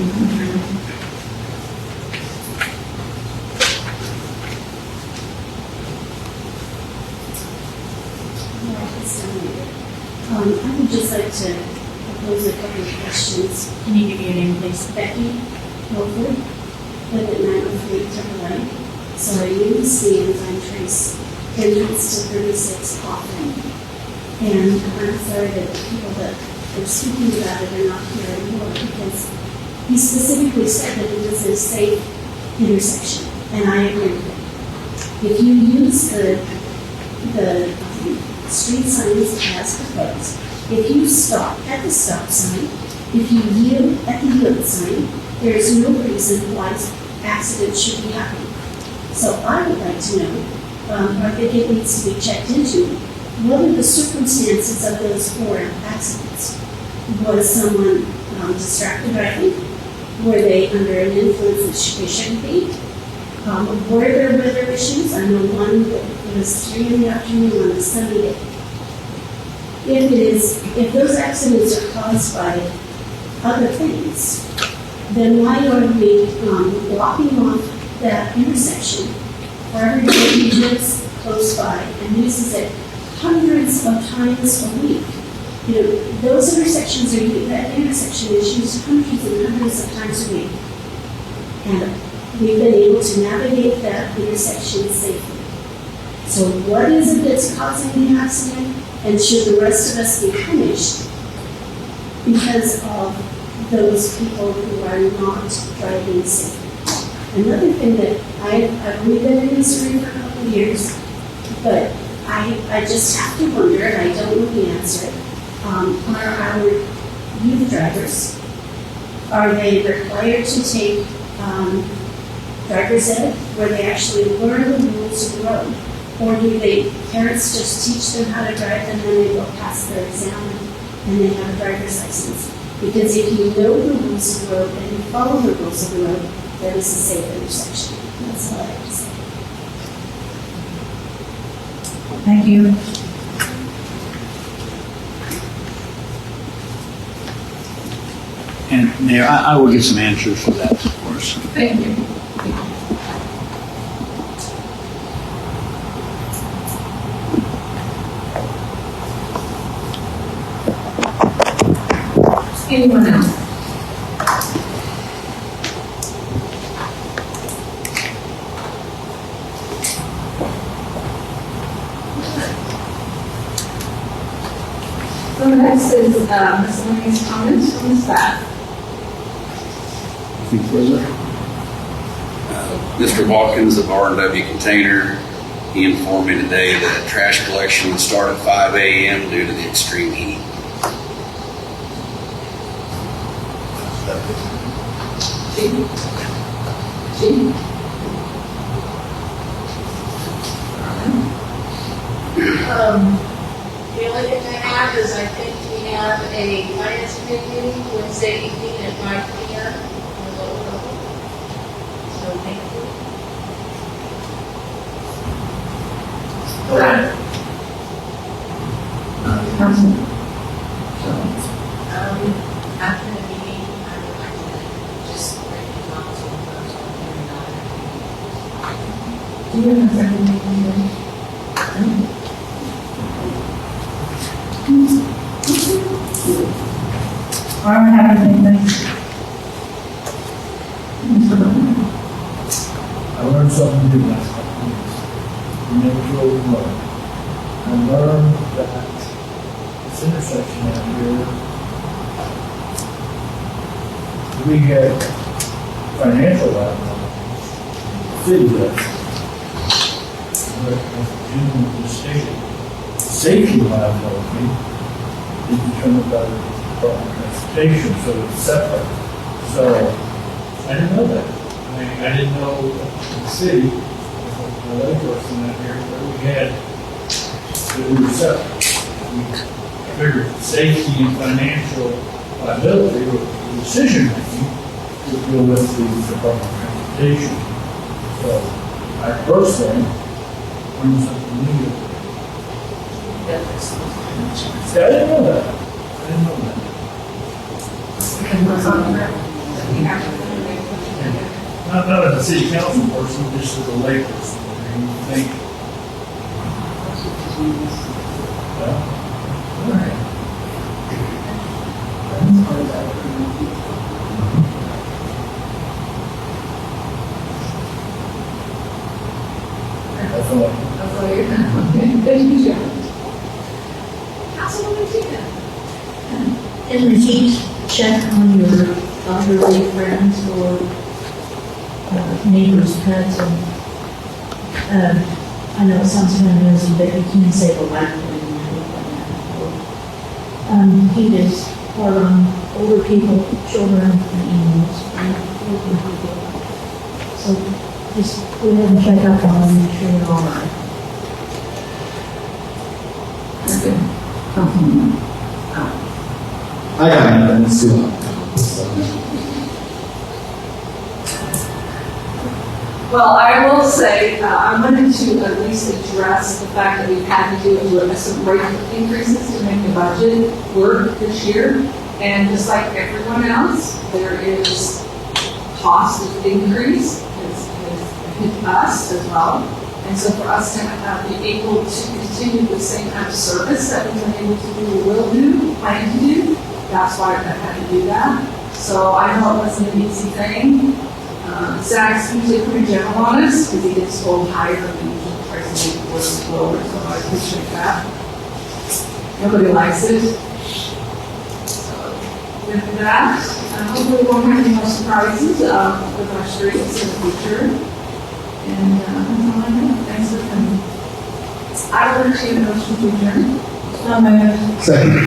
I would just like to pose a couple of questions. Can you give me your name, please? Becky Milford, live at 903 Temple Lane. So I use the Ensign Trace entrance to 36 Coffin. And I'm sorry that the people that are speaking about it are not here anymore because he specifically said that it was a safe intersection. And I agree with him. If you use the street signs as proposed, if you stop at the stop sign, if you yield at the yield sign, there is no reason why accidents should be happening. So I would like to know, I think it needs to be checked into, what are the circumstances of those 4 accidents? Was someone distracted driving? Were they under an influence that they shouldn't be? Were there weather issues? I know one that was 3 in the afternoon on a sunny day. If those accidents are caused by other things, then why are we blocking off that intersection for everybody who lives close by and uses it hundreds of times a week. You know, those intersections that intersection is used hundreds and hundreds of times a week. And we've been able to navigate that intersection safely. So what is it that's causing the accident? And should the rest of us be punished because of those people who are not driving safely? Another thing that I've only been in Missouri for a couple of years, but I just have to wonder, and I don't know the answer, are our youth drivers, are they required to take driver's ed where they actually learn the rules of the road? Or do parents just teach them how to drive and then they go pass their exam and they have a driver's license? Because if you know the rules of the road and you follow the rules of the road, that is a safe intersection. That's all I have to say. Thank you. And Mayor, I will get some answers for that, of course. Thank you. Anyone else? So next is miscellaneous comments from the staff. Anything further? Mr. Watkins of R&W Container, he informed me today that trash collection would start at 5 a.m. due to the extreme heat. The only thing I have is I think we have a finance committee meeting Wednesday evening at 5 p.m. So thank you. After the meeting, I would like to just break it down to Do you have a second meeting? I don't have anything. I learned something new last couple of years. You never drove alone. I learned that this intersection out here, we get financial liability, city liability. But as Jim just stated, safety liability is determined by the Department of Transportation, so it's separate. So I didn't know that. I didn't know the city, the layperson out here, that we had, that we were separate. I figured safety and financial liability or decision making would go with the Department of Transportation. So I personally learned something new. See, I didn't know that. I didn't know that. Not as a city council person, just as a lay person. I mean, you think. Well, all right. That's all. That's all you're done. Okay, thank you, John. Councilwoman Tina. And the heat check on your elderly friends or neighbors' pets. And I know it sounds kind of nosy, but you can say the lack of heat is hard on older people, children, and animals, and older people. So just go ahead and check up on them, make sure they're all right. I got nothing, it's too long. Well, I will say, I wanted to at least address the fact that we've had to do some rate increases to make the budget work this year. And just like everyone else, there is cost increase, it's hit us as well. And so for us to be able to continue the same kind of service that we've been able to do, will do, plan to do, that's why I've had to do that. So I know it wasn't an easy thing. Zach's usually pretty gentle on us because he gets told higher than the usual price and was lower, so I appreciate that. Nobody likes it. So with that, hopefully we won't have any more surprises with our streets in the future. And that's all I have. Thanks for coming. I will entertain a motion to adjourn. So moved. Second.